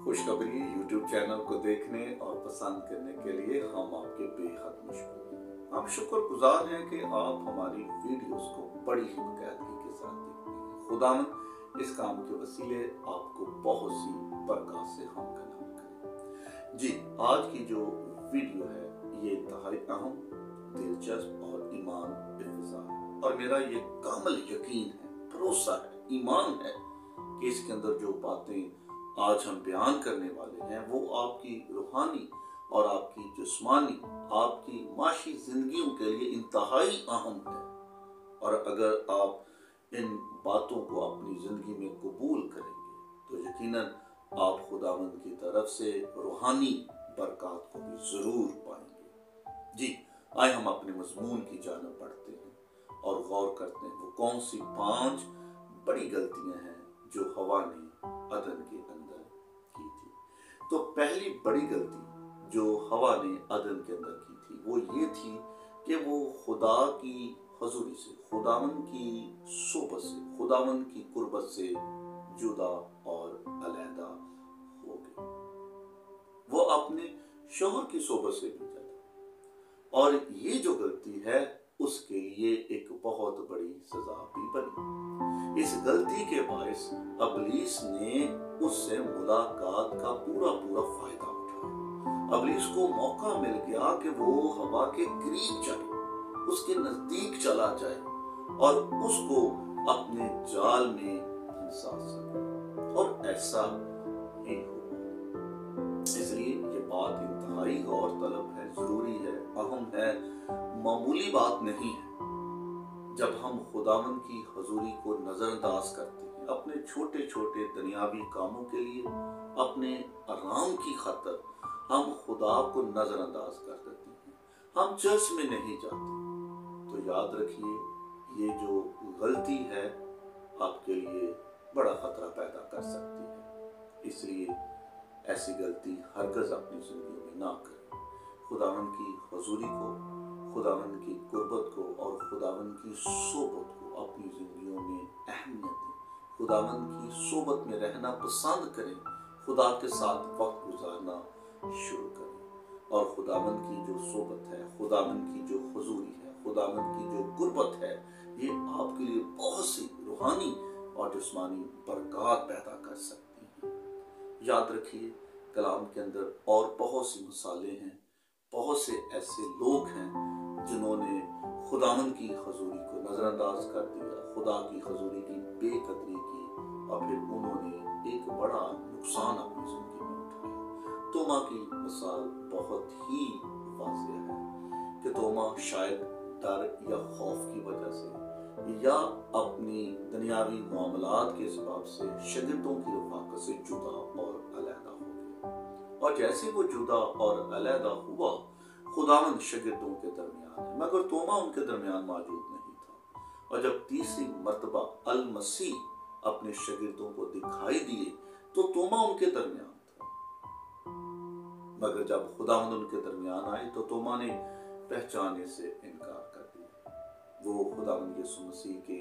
खुशखबरी YouTube channel को देखने और पसंद करने के लिए हम आपके बेहद मशहूर हैं। हम शुक्रगुजार हैं कि आप हमारी वीडियोस को बड़ी ही बाकायदगी के साथ देखते हैं। खुदावंद इस काम के वसीले आपको बहुत सी बरकत से हम कलाम करें। जी, आज की जो वीडियो है ये इंतहाई अहम, दिलचस्प और ईमान इफ्तिज़ार है और मेरा ये कामिल यकीन है, भरोसा है, ईमान है कि इसके अंदर जो बातें आज हम बयान करने वाले हैं वो आपकी रूहानी और आपकी जिस्मानी, आपकी माशी जिंदगियों के लिए इंतहाई अहम है। और अगर आप इन बातों को अपनी जिंदगी में कबूल करेंगे तो यकीनन आप खुदावंद की तरफ से रूहानी बरकत को भी जरूर पाएंगे। जी, आए हम अपने मजमून की जानब बढ़ते हैं और गौर करते हैं वो कौन सी 5 बड़ी गलतियां हैं जो हवा ने अदन के अंदर की थी। तो पहली बड़ी गलती जो हवा ने अदन के अंदर की थी वो ये थी कि वो खुदा की हजूरी से, खुदावंद की सोबत से, खुदावंद की कुर्बत से जुदा और अलहदा हो गई। वो अपने शोहर की सोबत से भी ज्यादा, और ये जो गलती है उसके लिए एक बहुत बड़ी सजा भी बनी। इस गलती के बायस अबलीस ने उससे मुलाकात का पूरा फायदा उठाया। अबलीस को मौका मिल गया कि वो हवा के करीब जाए, उसके नजदीक चला जाए और उसको अपने जाल में फंसा सके, और ऐसा ही हुआ। इसलिए ये बात इंतहाई गौर तलब है, जरूरी है, अहम है, मामूली बात नहीं है। जब हम खुदावंद की हजूरी को नजरअंदाज करते हैं अपने छोटे छोटे दुनियावी कामों के लिए, अपने आराम की खातिर हम खुदा को नजरअंदाज कर देते हैं, हम चर्च में नहीं जाते, तो याद रखिए ये जो गलती है आपके लिए बड़ा खतरा पैदा कर सकती है। इसलिए ऐसी गलती हरगिज़ अपनी जिंदगी में ना करें। खुदावंद की हजूरी को, खुदावंद की कुर्बत को और खुदावंद की सोबत को अपनी जिंदगियों में अहमियत दें। खुदावंद की सोबत में रहना पसंद करें, खुदा के साथ वक्त गुजारना शुरू करें। और खुदावंद की जो सोबत है, खुदावंद की जो हजूरी है, खुदावंद की जो कुर्बत है, ये आपके लिए बहुत सी रूहानी और जिस्मानी बरकत पैदा कर सकती है। याद रखिए कलाम के अंदर और बहुत सी मिसालें हैं, बहुत से ऐसे लोग हैं जिन्होंने खुदावंद की हजूरी को नजरअंदाज कर दिया, खुदा की हजूरी की बेकदरी की, और फिर उन्होंने एक बड़ा नुकसान अपनी जिंदगी में उठाया। तोमा की मिसाल बहुत ही वाज़ेह है कि तोमा शायद डर या खौफ की वजह से या अपनी दुनियावी मामलात के सबब से शागिर्दों की रफ़ाकत से जुदा और अलहदा हो गया। और जैसे वो जुदा और अलहदा हुआ, खुदावंद शागिर्दों के दरमियान है, मगर तोमा उनके दरमियान मौजूद नहीं था। और जब तीसरी मर्तबा अल मसीह अपने शागिर्दों को दिखाई दिए तो तोमा उनके दरमियान था, मगर जब खुदावंद उनके दरमियान आए तो तोमा ने पहचाने से इनकार कर दिया। वो खुदावंद यीशु मसीह के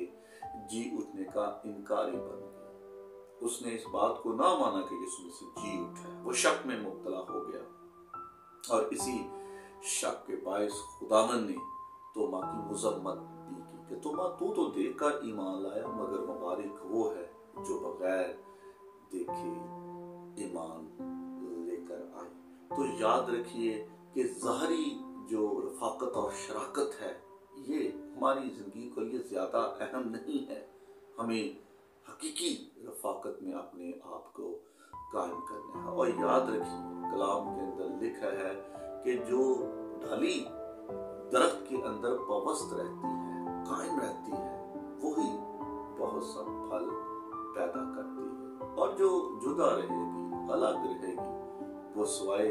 जी उठने का इनकारी बन गया। उसने इस बात को ना माना कि यीशु मसीह जी उठा है, वो शक में मुब्तला हो गया, और इसी शक के बायस खुदावंद ने तोमा की मुजम्मत भी की कि तोमा तू तो देखकर ईमान लाया, मगर मुबारक वो है जो बगैर देखे ईमान लेकर आए। तो याद रखिए कि ज़ाहरी जो रफाकत और शराकत है ये हमारी जिंदगी के लिए ज्यादा अहम नहीं है। हमें हकीकी रफाकत में अपने आप को कायम करना है। और याद रखिए कलाम के अंदर लिखा है कि जो ढाली दरख्त के अंदर पवस्त रहती है, कायम रहती है, वही बहुत सा फल पैदा करती है, और जो जुदा रहेगी, अलग रहेगी, वो सिवाय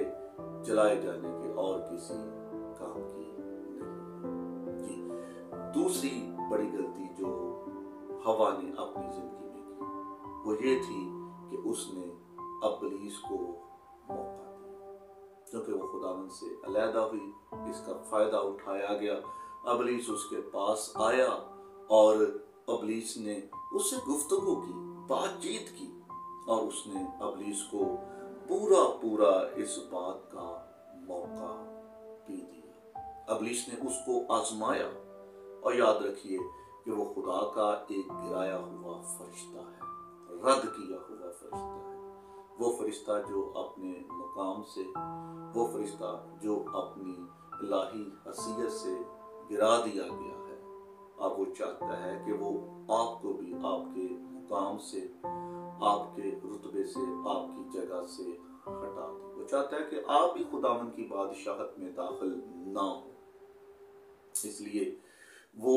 जलाए जाने के और किसी काम की नहीं। जी, दूसरी बड़ी गलती जो हवा ने अपनी जिंदगी में की वो ये थी कि उसने अबलीस को मौका दिया, क्योंकि वो खुदावंद से अलहदा हुई, इसका फायदा उठाया गया। अबलीस उसके पास आया और अबलीस ने उससे गुफ्तगू की, बातचीत की, और उसने इब्लीस को पूरा पूरा इस बात का मौका भी दिया। इब्लीस ने उसको आजमाया, और याद रखिए कि वो खुदा का एक गिराया हुआ फरिश्ता है, रद्द किया हुआ फरिश्ता है। वो फरिश्ता जो अपने मुकाम से, वो फरिश्ता जो अपनी इलाही हैसियत से गिरा दिया गया है, अब वो चाहता है कि वो आपको भी आपके मुकाम से, आपके रुतबे से, आपकी जगह से हटा दे। वो चाहता है कि आप भी खुदावन की बादशाहत में दाखिल ना हो। इसलिए वो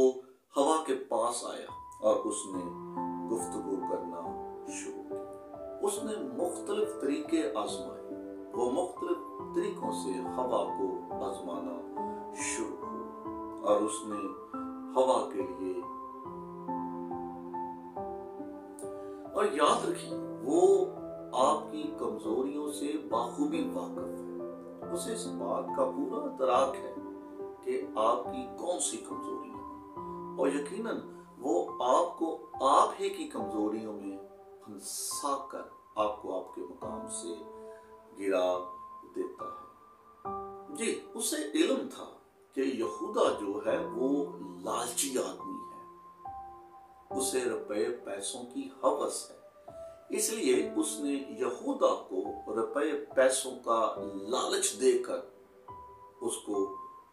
हवा के पास आया और उसने गुफ्तगू करना शुरू किया। उसने मुख्तलिफ तरीके आजमाए, वो मुख्तलिफ तरीकों से हवा को आजमाना शुरू किया, और उसने हवा के लिए, और याद रखिए वो आपकी कमजोरियों से बाखूबी वाकिफ है। उसे इस बात का पूरा इदराक है कि आपकी कौन सी कमजोरियां, और यकीनन वो आपको आप ही की कमजोरियों में फंसा कर आपको आपके मुकाम से गिरा देता है। जी, उसे इल्म था कि यहूदा जो है वो लालची आदमी है, उसे रुपए पैसों की हवस है, इसलिए उसने यहूदा को रुपए पैसों का लालच देकर उसको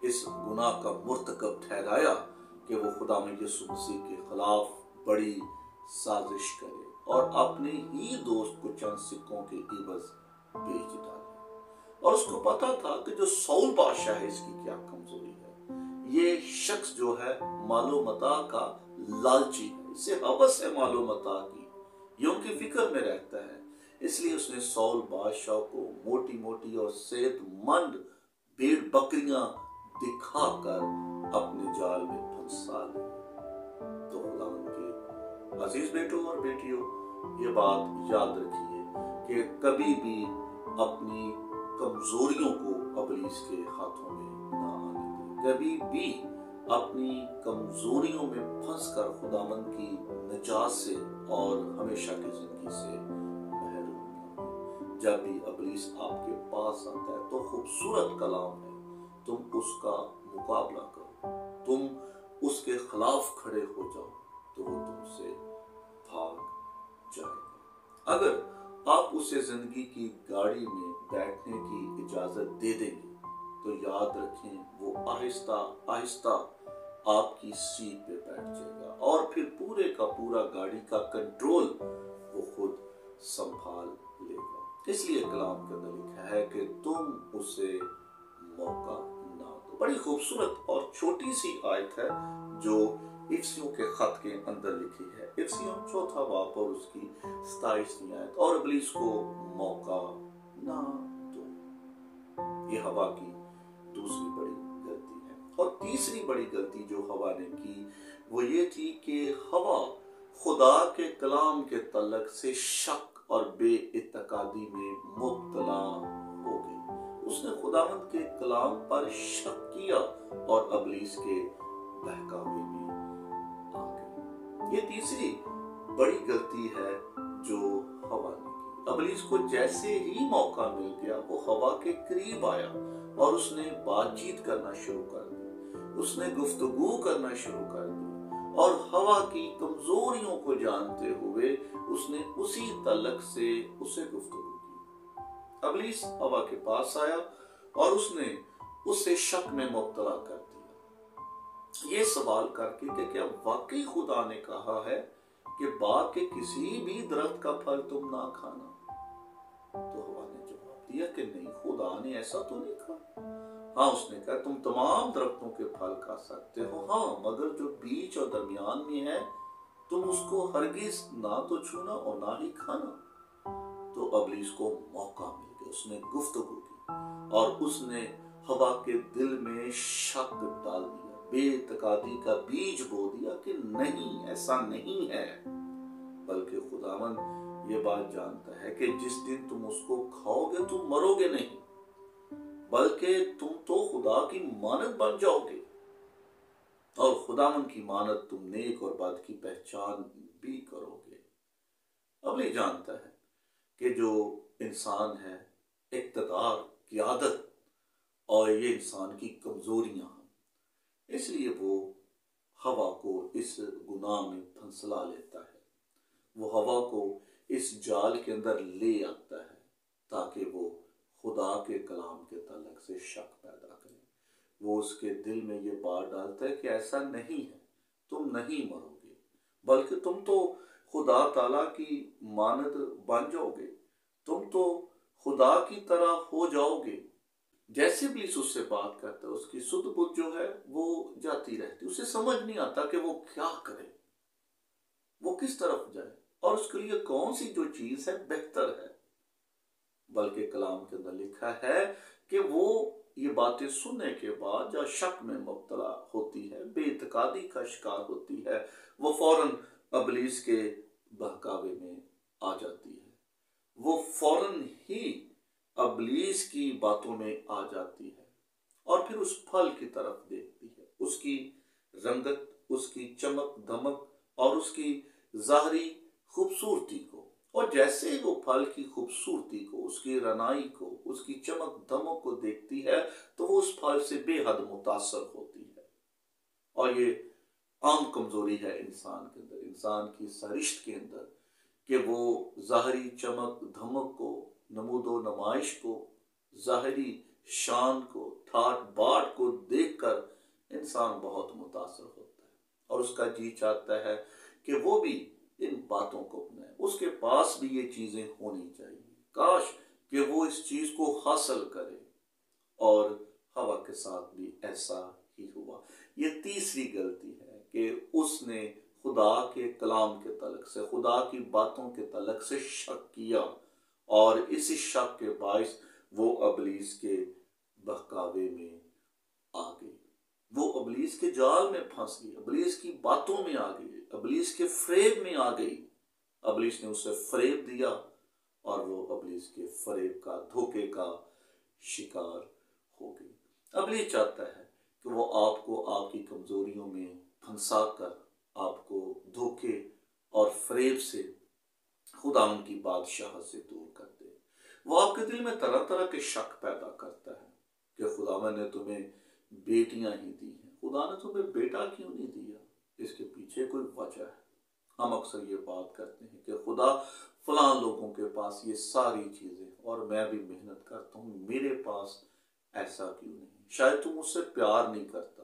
इस गुनाह का मुर्तकब ठहराया कि वो खुदा में यीशु मसीह के खिलाफ बड़ी साजिश करे और अपने ही दोस्त को चंद सिक्कों के इवज बेच डाले। और उसको पता था कि जो सौल बादशाह है इसकी क्या कमजोरी है। ये शख्स जो है मालो मता का लालची है, इसे हवस है मालो मता की, ये उनकी फिक्र में रहता है। इसलिए उसने सौल बादशाह को मोटी मोटी और सेहतमंद भेड़ बकरियां दिखाकर अपने जाल में फंसा लिया। तो खुदावंद के अजीज बेटों और बेटियों, ये बात याद रखिए कि कभी भी अपनी कमजोरियों को इब्लीस के हाथों में ना आने दें। कभी भी अपनी कमजोरियों में फंसकर खुदावंद की निजात से और हमेशा की जिंदगी से महरूम ना हो। जब भी इब्लीस आपके पास आता है तो खूबसूरत कलाम है, तुम उसका मुकाबला करो, तुम उसके खिलाफ खड़े हो जाओ तो वो तुमसे भाग जाएगा। अगर आप उसे जिंदगी की गाड़ी में बैठने की इजाजत दे देंगे तो याद रखें वो आहिस्ता आहिस्ता आपकी सीट पे बैठ जाएगा और फिर पूरे का पूरा गाड़ी का कंट्रोल वो खुद संभाल लेगा। इसलिए कलाम के अंदर लिखा है कि तुम उसे मौका ना दो। बड़ी खूबसूरत और छोटी सी आयत है जो इफ्सियों के खत के अंदर लिखी है। इफ्सियों 4 बाब और उसकी 27वीं आयत, और इब्लीस को मौका ना दो। ये हवा की दूसरी बड़ी गलती है। और तीसरी बड़ी गलती जो हवा ने की वो ये थी कि हवा खुदा के कलाम के तल्लक से शक और बेइत्तेकादी में मुब्तला हो गई। उसने खुदावंद के कलाम पर शक किया और इब्लीस के बहकावे में आ गई। ये तीसरी बड़ी गलती है जो हवा ने की। इब्लीस को जैसे ही मौका मिल गया वो हवा के करीब आया और उसने बातचीत करना शुरू कर दी, उसने गुफ्तगू करना शुरू कर दी और हवा की कमजोरियों को जानते हुए उसने उसी तलक से उसे गुफ्तगू की। इब्लीस हवा के पास आया और उसने उसे शक में मुब्तला कर दिया, ये सवाल करके कि क्या वाकई खुदा ने कहा है कि बाग के किसी भी दरख्त का फल तुम ना खाना? तो हवा ने जवाब दिया कि नहीं, खुदा ने ऐसा तो नहीं कहा। हाँ, उसने कहा तुम तमाम दरख्तों के फल खा सकते हो, हाँ, मगर जो बीच और दरमियान में है तुम उसको हरगिज ना तो छूना और ना ही खाना। तो इब्लीस को मौका मिल गया, उसने गुफ्तगू की और उसने हवा के दिल में शक डाल दिया, बेतकादी का बीज बो दिया कि नहीं, ऐसा नहीं है, बल्कि खुदावंद ये बात जानता है कि जिस दिन तुम उसको खाओगे तुम मरोगे नहीं, बल्कि तुम तो खुदा की मानत बन जाओगे और खुदावंद की मानत तुम नेक और बद की पहचान भी करोगे। इब्लीस जानता है کہ جو انسان ہے اقتدار، قیادت اور یہ انسان کی کمزوریاں ہیں، اس لیے وہ ہوا کو اس گناہ میں پھنسلا لیتا ہے، وہ ہوا کو اس جال کے اندر لے آتا ہے تاکہ وہ خدا کے کلام کے تعلق سے شک پیدا کرے۔ وہ اس کے دل میں یہ بات ڈالتا ہے کہ ایسا نہیں ہے، تم نہیں مرو گے، بلکہ تم تو خدا تعالیٰ کی مانند بن جاؤ گے، تم تو خدا کی طرح ہو جاؤ گے۔ جیسے ابلیس اس سے بات کرتا ہے، اس کی سدھ بدھ جو ہے وہ جاتی رہتی، اسے سمجھ نہیں آتا کہ وہ کیا کرے، وہ کس طرف جائے اور اس کے لیے کون سی جو چیز ہے بہتر ہے۔ بلکہ کلام کے اندر لکھا ہے کہ وہ یہ باتیں سننے کے بعد جو شک میں مبتلا ہوتی ہے، بے اعتقادی کا شکار ہوتی ہے، وہ فوراً ابلیس کے بہکاوے میں آ جاتی ہے، وہ فوراً ہی ابلیس کی باتوں میں آ جاتی ہے اور پھر اس پھل کی طرف دیکھتی ہے، اس کی رنگت، اس کی چمک دمک اور اس کی ظاہری خوبصورتی کو، اور جیسے ہی وہ پھل کی خوبصورتی کو، اس کی رنائی کو، اس کی چمک دمک کو دیکھتی ہے تو وہ اس پھل سے بے حد متاثر ہوتی ہے۔ اور یہ عام کمزوری ہے انسان کے اندر، انسان کی سرشت کے اندر، کہ وہ ظاہری چمک دھمک کو، نمود و نمائش کو، ظاہری شان کو، ٹھاٹ باٹ کو دیکھ کر انسان بہت متاثر ہوتا ہے اور اس کا جی چاہتا ہے کہ وہ بھی ان باتوں کو اپنائے، اس کے پاس بھی یہ چیزیں ہونی چاہیے، کاش کہ وہ اس چیز کو حاصل کرے، اور ہوا کے ساتھ بھی ایسا ہی ہوا۔ یہ تیسری غلطی ہے کہ اس نے خدا کے کلام کے تعلق سے، خدا کی باتوں کے تعلق سے شک کیا، اور اس شک کے باعث وہ ابلیس کے بہکاوے میں آ گئی، وہ ابلیس کے جال میں پھنس گئی، ابلیس کی باتوں میں آ گئی، ابلیس کے فریب میں آ گئی۔ ابلیس نے اسے فریب دیا اور وہ ابلیس کے فریب کا، دھوکے کا شکار ہو گئی۔ ابلیس چاہتا ہے کہ وہ آپ کو آپ کی کمزوریوں میں پھنسا کر آپ کو دھوکے اور فریب سے خداوند کی بادشاہت سے دور کر دے۔ وہ آپ کے دل میں طرح طرح کے شک پیدا کرتا ہے کہ خداوند نے تمہیں بیٹیاں ہی دی ہیں، خدا نے تمہیں بیٹا کیوں نہیں دیا؟ اس کے پیچھے کوئی وجہ ہے۔ ہم اکثر یہ بات کرتے ہیں کہ خدا فلاں لوگوں کے پاس یہ ساری چیزیں اور میں بھی محنت کرتا ہوں، میرے پاس ایسا کیوں نہیں؟ شاید تم مجھ سے پیار نہیں کرتا،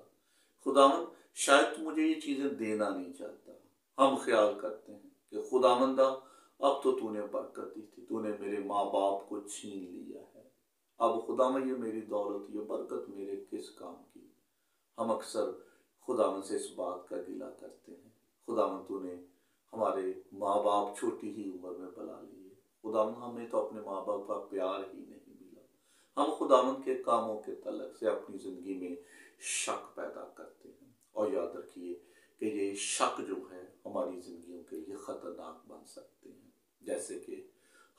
خداوند شاید تم مجھے یہ چیزیں دینا نہیں چاہتا۔ ہم خیال کرتے ہیں کہ خداوندہ اب تو نے برکت دی تھی، تو نے میرے ماں باپ کو چھین لیا ہے، اب خداوند یہ میری دولت، یہ برکت میرے کس کام کی؟ ہم اکثر خداوند سے اس بات کا گلہ کرتے ہیں، خداوند تو نے ہمارے ماں باپ چھوٹی ہی عمر میں بلا لیے، خداوند ہمیں تو اپنے ماں باپ کا پیار ہی نہیں ملا۔ ہم خداوند کے کاموں کے تعلق سے اپنی زندگی میں شک پیدا کرتے ہیں، اور یاد رکھیے کہ یہ شک جو ہے ہماری زندگیوں کے لیے خطرناک بن سکتے ہیں، جیسے کہ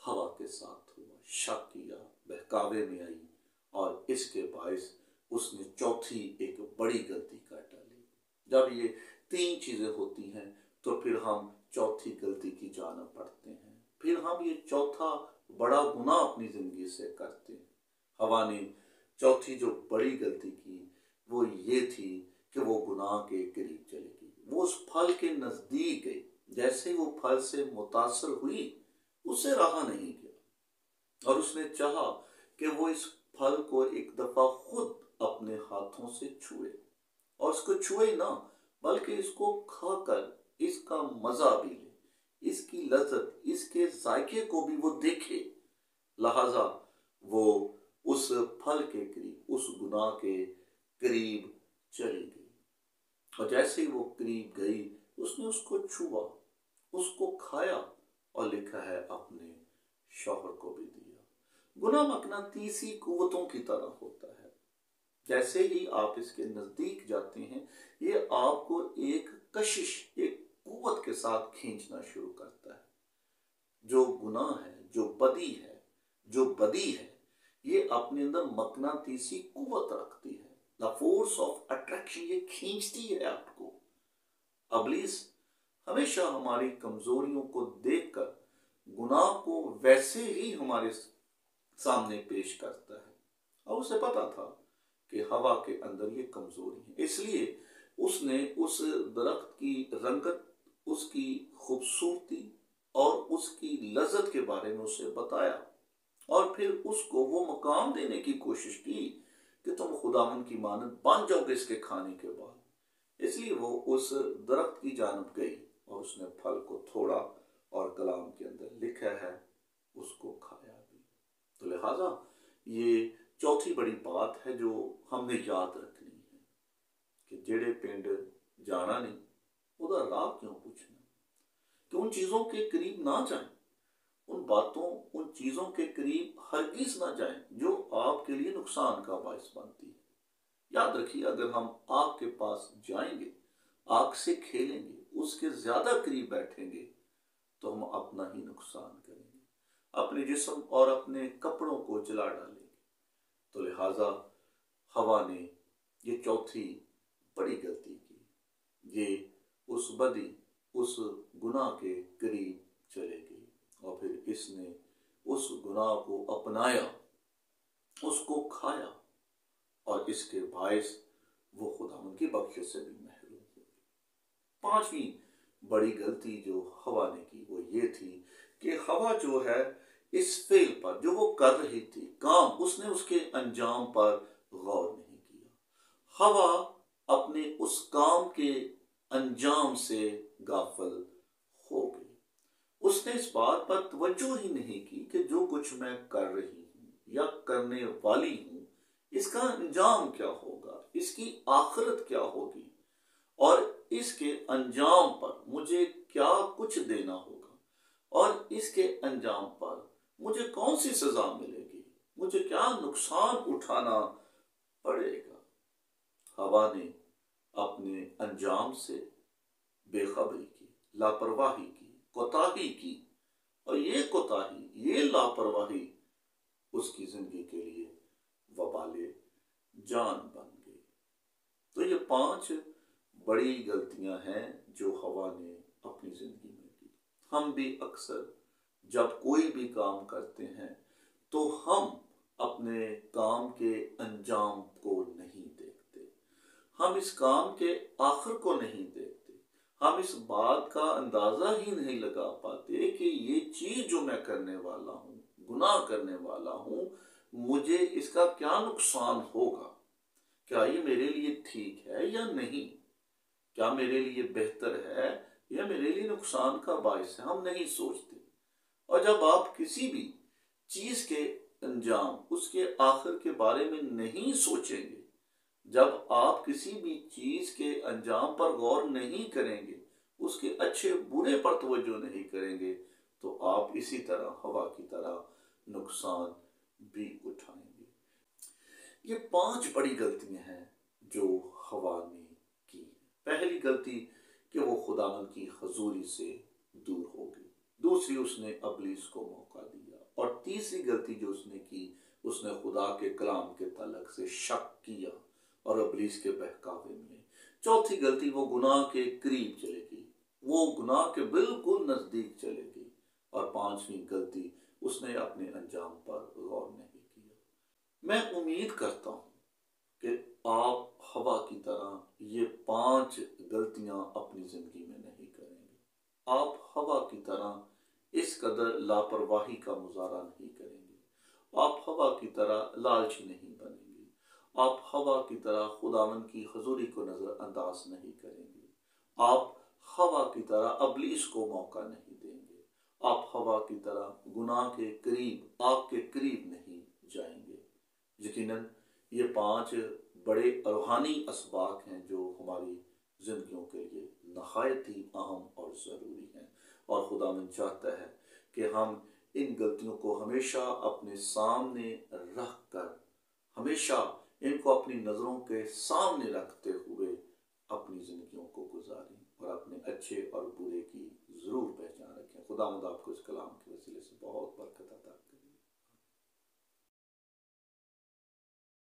ہوا کے ساتھ ہوا، شک کیا، بہکاوے میں آئی، اور اس کے باعث اس نے چوتھی ایک بڑی غلطی کر ڈالی۔ جب یہ تین چیزیں ہوتی ہیں تو پھر ہم چوتھی غلطی کی جانب بڑھتے ہیں، پھر ہم یہ چوتھا بڑا گناہ اپنی زندگی سے کرتے ہیں۔ ہوا نے چوتھی جو بڑی غلطی کی وہ یہ تھی کہ وہ گناہ کے قریب چلی گئی، وہ اس پھل کے نزدیک گئی، جیسے وہ پھل سے متاثر ہوئی اسے رہا نہیں گیا، اور اس نے چاہا کہ وہ اس پھل کو ایک دفعہ خود اپنے ہاتھوں سے چھوئے، اور اس کو چھوئے نہ بلکہ اس کو کھا کر اس کا مزہ بھی لے، اس کی لذت، اس کے ذائقے کو بھی وہ دیکھے۔ لہذا وہ اس پھل کے قریب، اس گناہ کے قریب چلی گئی، اور جیسے ہی وہ قریب گئی اس نے اس کو چھوا، اس کو کھایا، اور لکھا ہے اپنے شوہر کو بھی دیا۔ گناہ مقناطیسی قوتوں کی طرح ہوتا ہے، جیسے ہی آپ اس کے نزدیک جاتے ہیں یہ آپ کو ایک کشش، ایک قوت کے ساتھ کھینچنا شروع کرتا ہے۔ جو گناہ ہے، جو بدی ہے یہ اپنے اندر مقناطیسی قوت رکھتی ہے، the force of attraction، یہ کھینچتی ہے آپ کو۔ ابلیس ہمیشہ ہماری کمزوریوں کو دیکھ کر गुनाह को वैसे ही हमारे सामने पेश करता है। और उसे पता था कि हवा के अंदर ये कमजोरी है, इसलिए उसने उस दरख्त की रंगत, उसकी खूबसूरती और उसकी लज्जत के बारे में उसे बताया और फिर उसको वो मकाम देने की कोशिश की कि तुम खुदावन की मानद बन जाओगे इसके खाने के बाद। इसलिए वो उस दरख्त की जानब गई और उसने फल को तोड़ा और कलाम के अंदर लिखा है उसको खाया भी। तो लिहाजा ये चौथी बड़ी बात है जो हमने याद रखनी है कि जेड़े पिंड जाना नहीं उदा राह क्यों पूछना, कि उन चीजों के करीब ना जाएं, उन बातों, उन चीजों के करीब हरगिज ना जाएं जो आपके लिए नुकसान का बायस बनती है। याद रखिए, अगर हम आग के पास जाएंगे, आग से खेलेंगे, उसके ज्यादा करीब बैठेंगे तो हम अपना ही नुकसान करेंगे, अपने जिस्म और अपने कपड़ों को जला डालेंगे। तो लिहाजा हवा ने ये चौथी बड़ी गलती की, ये उस बदी, उस गुनाह के करीब चले गई और फिर इसने उस गुनाह को अपनाया, उसको खाया और इसके बायस वो खुदावंद की बख्शिश से भी महरूम हुई। पांचवी बड़ी गलती जो हवा ने की वो ये थी कि हवा जो है इस फेल पर, जो वो कर रही थी काम, उसने उसके अंजाम पर गौर नहीं किया। हवा अपने उस काम के अंजाम से गाफिल हो गई। उसने इस बात पर तवज्जो ही नहीं की कि जो कुछ मैं कर रही हूं या करने वाली हूं इसका अंजाम क्या होगा, इसकी आखिरत क्या होगी और इसके अंजाम पर मुझे क्या कुछ देना होगा और इसके अंजाम पर मुझे कौन सी सजा मिलेगी, मुझे क्या नुकसान उठाना पड़ेगा। हवा ने अपने अंजाम से बेखबरी की, लापरवाही की, कोताही की और ये कोताही, ये लापरवाही उसकी जिंदगी के लिए वबाले जान बन गई। तो ये 5 बड़ी गलतियां हैं जो हवा ने अपनी जिंदगी में की। हम भी अक्सर जब कोई भी काम करते हैं तो हम अपने काम के अंजाम को नहीं देखते, हम इस काम के आखिर को नहीं देखते, हम इस बात का अंदाजा ही नहीं लगा पाते कि ये चीज जो मैं करने वाला हूं, गुनाह करने वाला हूं, मुझे इसका क्या नुकसान होगा, क्या ये मेरे लिए ठीक है या नहीं, क्या मेरे लिए बेहतर है या मेरे लिए नुकसान का बायस है, हम नहीं सोचते। और जब आप किसी भी चीज के अंजाम, उसके आखिर के बारे में नहीं सोचेंगे, जब आप किसी भी चीज के अंजाम पर गौर नहीं करेंगे, उसके अच्छे बुरे पर तवज्जो नहीं करेंगे, तो आप इसी तरह हवा की तरह नुकसान भी उठाएंगे। ये 5 बड़ी गलतियां हैं जो हवा ने की। पहली गलती कि वो खुदावंद की हजूरी से दूर हो गई। दूसरी, उसने इब्लीस को मौका दिया। और तीसरी गलती जो उसने की, उसने खुदा के कलाम के तलक से शक किया और इब्लीस के बहकावे में। चौथी गलती, वो गुनाह के करीब चलेगी, वो गुनाह के बिल्कुल नजदीक चलेगी। और पांचवी गलती, उसने अपने अंजाम पर गौर नहीं किया। मैं उम्मीद करता हूं कि आप हवा की तरह ये 5 गलतियां अपनी जिंदगी में नहीं करेंगे। आप हवा की तरह इस कदर लापरवाही का मुजाहरा नहीं करेंगे। आप हवा की तरह लालची नहीं बनेंगे। आप हवा की तरह खुदावन की हजूरी को नजरअंदाज नहीं करेंगे। आप हवा की तरह इब्लीस को मौका नहीं देंगे। आप हवा की तरह गुनाह के करीब, आग के करीब नहीं जाएंगे। यकीनन ये 5 बड़े रूहानी असबाक हैं जो हमारी जिंदगियों के लिए नहायत ही अहम और ज़रूरी हैं। और खुदावंद चाहता है कि हम इन गलतियों को हमेशा अपने सामने रख कर, हमेशा इनको अपनी नज़रों के सामने रखते हुए अपनी जिंदगियों को गुजारें और अपने अच्छे और बुरे की ज़रूर पहचान रखें। खुदावंद आपको इस कलाम के वसीले से बहुत बरकत